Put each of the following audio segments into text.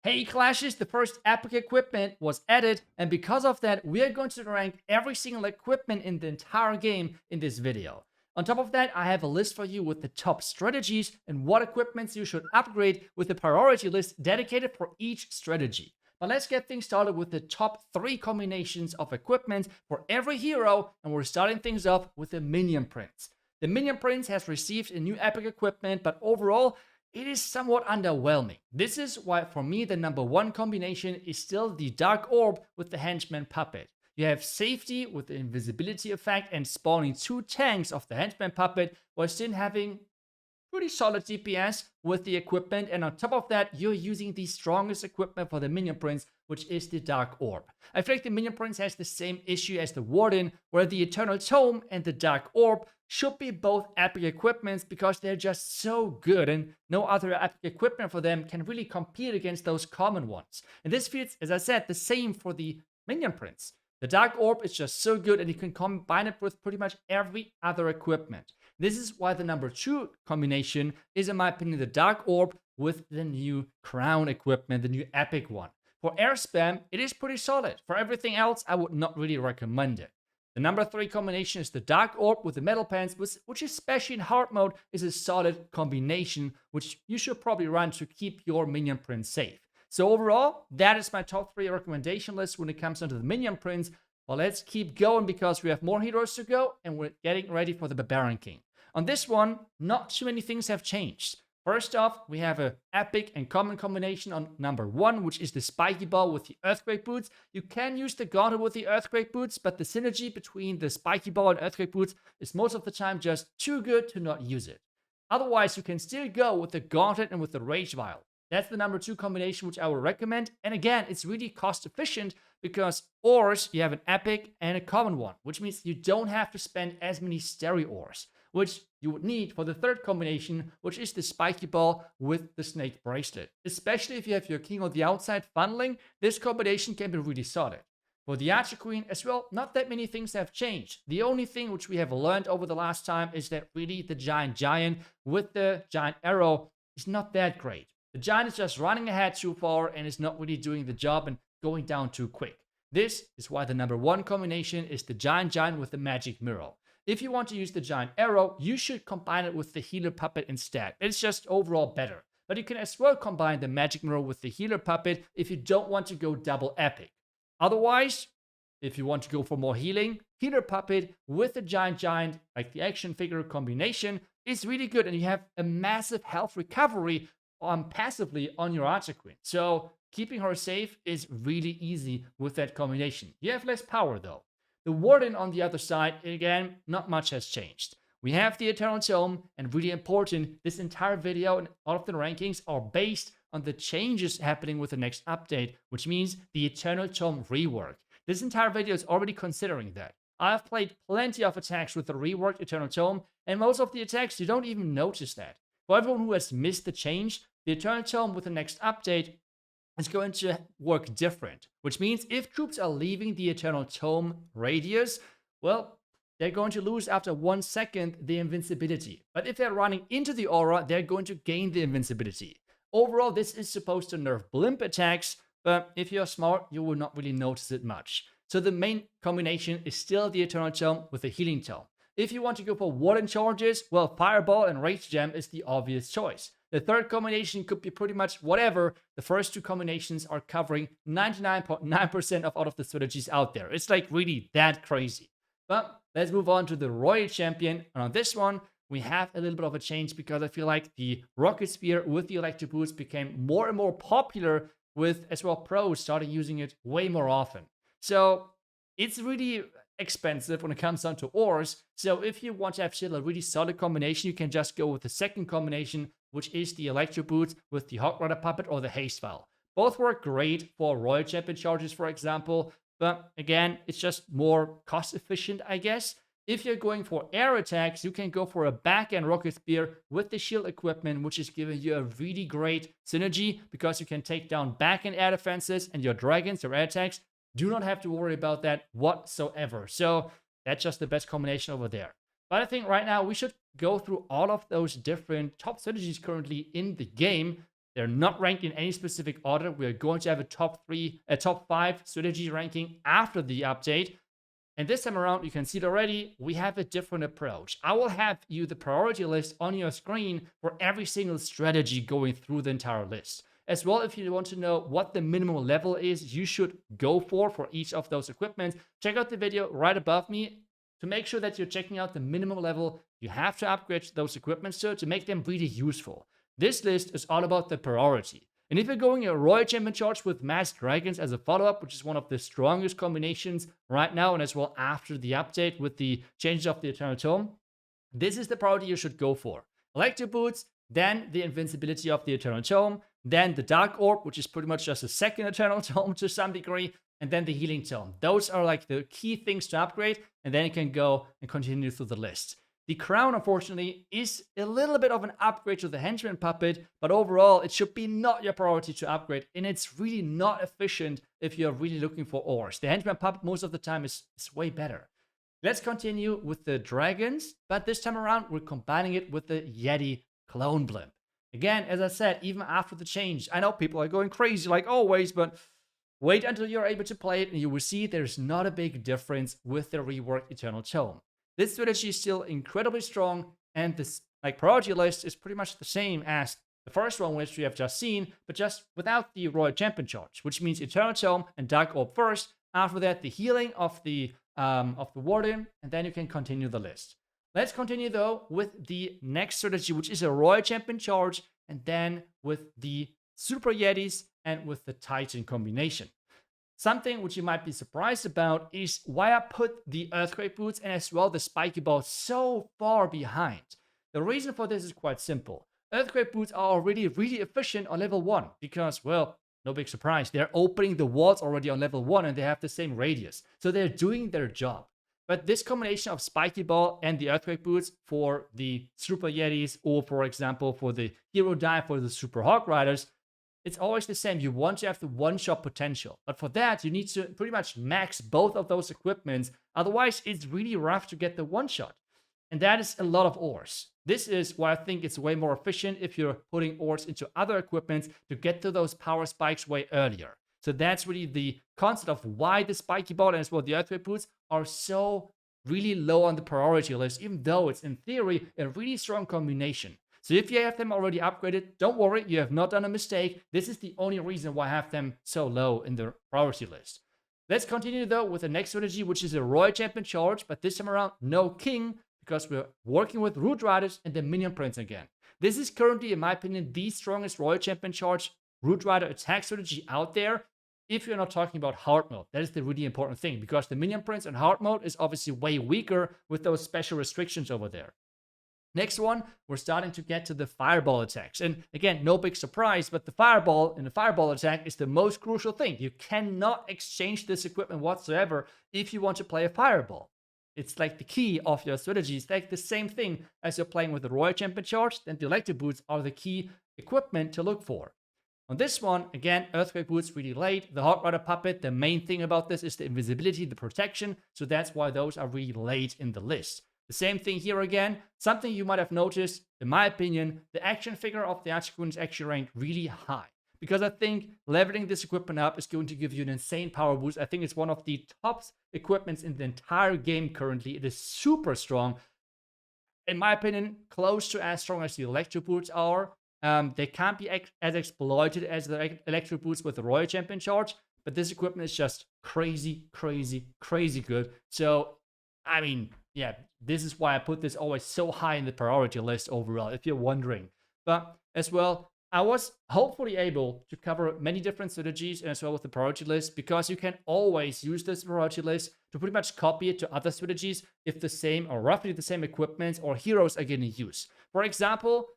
Hey Clashes, the first epic equipment was added, and because of that, we are going to rank every single equipment in the entire game in this video. On top of that, I have a list for you with the top strategies and what equipments you should upgrade with a priority list dedicated for each strategy. But let's get things started with the top 3 combinations of equipment for every hero, and we're starting things off with the Minion Prince. The Minion Prince has received a new epic equipment, but overall, it is somewhat underwhelming. This is why, for me, the number 1 combination is still the Dark Orb with the Henchman Puppet. You have safety with the invisibility effect and spawning 2 tanks of the Henchman Puppet, while still having pretty solid DPS with the equipment, and on top of that, you're using the strongest equipment for the Minion Prince, which is the Dark Orb. I feel like the Minion Prince has the same issue as the Warden, where the Eternal Tome and the Dark Orb should be both epic equipments because they're just so good, and no other epic equipment for them can really compete against those common ones. And this feels, as I said, the same for the Minion Prince. The Dark Orb is just so good, and you can combine it with pretty much every other equipment. This is why the number 2 combination is, in my opinion, the Dark Orb with the new Crown equipment, the new epic one. For air spam, it is pretty solid. For everything else, I would not really recommend it. The number 3 combination is the Dark Orb with the Metal Pants, which especially in hard mode is a solid combination, which you should probably run to keep your Minion Prince safe. So overall, that is my top 3 recommendation list when it comes down to the Minion Prince. Well, let's keep going because we have more heroes to go and we're getting ready for the Barbarian King. On this one, not too many things have changed. First off, we have an epic and common combination on number 1, which is the Spiky Ball with the Earthquake Boots. You can use the Gauntlet with the Earthquake Boots, but the synergy between the Spiky Ball and Earthquake Boots is most of the time just too good to not use it. Otherwise, you can still go with the Gauntlet and with the Rage Vial. That's the number 2 combination, which I would recommend. And again, it's really cost efficient because ores, you have an epic and a common one, which means you don't have to spend as many stereo ores, which you would need for the 3rd combination, which is the Spiky Ball with the Snake Bracelet. Especially if you have your King on the outside funneling, this combination can be really solid. For the Archer Queen as well, not that many things have changed. The only thing which we have learned over the last time is that really the Giant with the Giant Arrow is not that great. The Giant is just running ahead too far and is not really doing the job and going down too quick. This is why the number 1 combination is the Giant with the Magic Mirror. If you want to use the Giant Arrow, you should combine it with the Healer Puppet instead. It's just overall better. But you can as well combine the Magic Mirror with the Healer Puppet if you don't want to go double epic. Otherwise, if you want to go for more healing, Healer Puppet with the Giant, like the action figure combination, is really good, and you have a massive health recovery passively on your Archer Queen. So keeping her safe is really easy with that combination. You have less power though. The Warden on the other side, again, not much has changed. We have the Eternal Tome, and really important, this entire video and all of the rankings are based on the changes happening with the next update, which means the Eternal Tome rework. This entire video is already considering that. I've played plenty of attacks with the reworked Eternal Tome, and most of the attacks, you don't even notice that. For everyone who has missed the change, the Eternal Tome with the next update is going to work different, which means if troops are leaving the Eternal Tome radius, well, they're going to lose after 1 second the invincibility. But if they're running into the aura, they're going to gain the invincibility. Overall, this is supposed to nerf blimp attacks, but if you're smart, you will not really notice it much. So the main combination is still the Eternal Tome with the Healing Tome. If you want to go for warden charges, well, Fireball and Rage Gem is the obvious choice. The 3rd combination could be pretty much whatever. The first 2 combinations are covering 99.9% of all of the strategies out there. It's like really that crazy. But let's move on to the Royal Champion. And on this one, we have a little bit of a change because I feel like the Rocket Spear with the Electro Boost became more and more popular, with as well pros starting using it way more often. So it's really expensive when it comes down to ores. So if you want to have still a really solid combination, you can just go with the 2nd combination, which is the Electro Boots with the Hog Rider Puppet or the Haste Vial. Both work great for Royal Champion charges, for example, but again, it's just more cost efficient, I guess. If you're going for air attacks, you can go for a back-end Rocket Spear with the shield equipment, which is giving you a really great synergy because you can take down back-end air defenses, and your dragons, your air attacks, do not have to worry about that whatsoever. So that's just the best combination over there. But I think right now we should go through all of those different top strategies currently in the game. They're not ranked in any specific order. We are going to have a top 5 strategy ranking after the update. And this time around, you can see it already, we have a different approach. I will have you the priority list on your screen for every single strategy going through the entire list. As well, if you want to know what the minimum level is you should go for each of those equipments, check out the video right above me to make sure that you're checking out the minimum level you have to upgrade those equipments to make them really useful. This list is all about the priority. And if you're going a Royal Champion charge with Masked Dragons as a follow-up, which is one of the strongest combinations right now, and as well after the update with the changes of the Eternal Tome, this is the priority you should go for. Electro Boots, then the invincibility of the Eternal Tome, then the Dark Orb, which is pretty much just a second Eternal Tome to some degree, and then the Healing Tome. Those are like the key things to upgrade, and then you can go and continue through the list. The crown, unfortunately, is a little bit of an upgrade to the henchman puppet, but overall, it should be not your priority to upgrade, and it's really not efficient if you're really looking for ores. The henchman puppet most of the time is way better. Let's continue with the dragons, but this time around, we're combining it with the Yeti clone blimp. Again, as I said, even after the change, I know people are going crazy like always, but wait until you're able to play it, and you will see there's not a big difference with the reworked Eternal Tome. This strategy is still incredibly strong, and this priority list is pretty much the same as the first one, which we have just seen, but just without the Royal Champion charge, which means Eternal Tome and Dark Orb first. After that, the healing of the warden, and then you can continue the list. Let's continue though with the next strategy, which is a Royal Champion charge, and then with the Super Yetis and with the Titan combination. Something which you might be surprised about is why I put the Earthquake Boots and as well the Spiky Ball so far behind. The reason for this is quite simple. Earthquake Boots are already really efficient on level 1 because, well, no big surprise, they're opening the walls already on level 1 and they have the same radius. So they're doing their job. But this combination of Spiky Ball and the Earthquake Boots for the Super Yetis, or for example for the Hero Dive for the Super Hawk Riders, it's always the same. You want to have the one-shot potential. But for that, you need to pretty much max both of those equipments. Otherwise, it's really rough to get the one-shot. And that is a lot of ores. This is why I think it's way more efficient if you're putting ores into other equipments to get to those power spikes way earlier. So that's really the concept of why the Spiky Ball and as well the Earthquake Boots are so really low on the priority list, even though it's in theory a really strong combination. So if you have them already upgraded, don't worry, you have not done a mistake. This is the only reason why I have them so low in the priority list. Let's continue though with the next strategy, which is a Royal Champion charge, but this time around, no king, because we're working with Root Riders and the Minion Prince again. This is currently, in my opinion, the strongest Royal Champion charge Root Rider attack strategy out there. If you're not talking about hard mode, that is the really important thing, because the Minion Prince in hard mode is obviously way weaker with those special restrictions over there. Next one, we're starting to get to the fireball attacks. And again, no big surprise, but the fireball in the fireball attack is the most crucial thing. You cannot exchange this equipment whatsoever if you want to play a fireball. It's like the key of your strategy. It's like the same thing as you're playing with the Royal Champion charge, then the Electro Boots are the key equipment to look for. On this one, again, Earthquake Boots really late. The Hawk Rider Puppet, the main thing about this is the invisibility, the protection, so that's why those are really late in the list. The same thing here again. Something you might have noticed, in my opinion, the action figure of the Archer Queen is actually ranked really high. Because I think leveling this equipment up is going to give you an insane power boost. I think it's one of the top equipments in the entire game currently. It is super strong. In my opinion, close to as strong as the Electro Boots are. They can't be as exploited as the Electro Boots with the Royal Champion charge. But this equipment is just crazy, crazy, crazy good. So, I mean, yeah, this is why I put this always so high in the priority list overall, if you're wondering. But as well, I was hopefully able to cover many different strategies and as well with the priority list, because you can always use this priority list to pretty much copy it to other strategies if the same or roughly the same equipment or heroes are getting used. For example,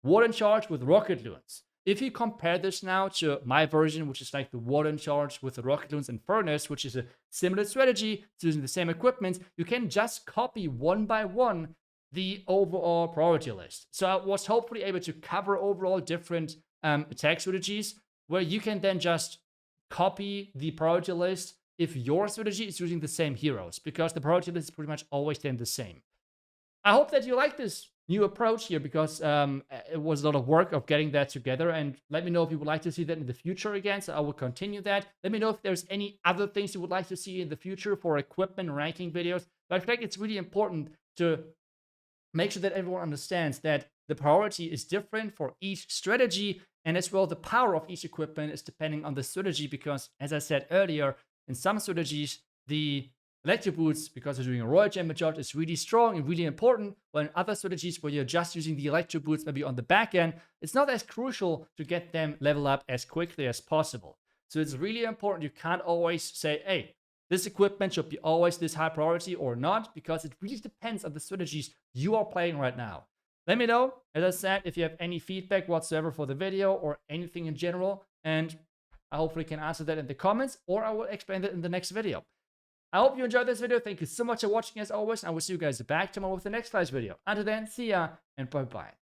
Warden charge with Rocket Loons. If you compare this now to my version, which is like the Warden charge with the Rocket Loons and Furnace, which is a similar strategy using the same equipment, you can just copy one by one the overall priority list. So I was hopefully able to cover overall different attack strategies where you can then just copy the priority list if your strategy is using the same heroes, because the priority list is pretty much always then the same. I hope that you like this new approach here because it was a lot of work of getting that together. And let me know if you would like to see that in the future again. So I will continue that. Let me know if there's any other things you would like to see in the future for equipment ranking videos. But I think it's really important to make sure that everyone understands that the priority is different for each strategy, and as well the power of each equipment is depending on the strategy, because as I said earlier, in some strategies the electro boots, because you're doing a royal gem charge, is really strong and really important, while in other strategies where you're just using the electro boots maybe on the back end, it's not as crucial to get them level up as quickly as possible. So it's really important. You can't always say, hey, this equipment should be always this high priority or not, because it really depends on the strategies you are playing right now. Let me know, as I said, if you have any feedback whatsoever for the video or anything in general, and I hopefully can answer that in the comments, or I will explain that in the next video. I hope you enjoyed this video. Thank you so much for watching as always, and I will see you guys back tomorrow with the next Clash video. Until then, see ya, and bye-bye.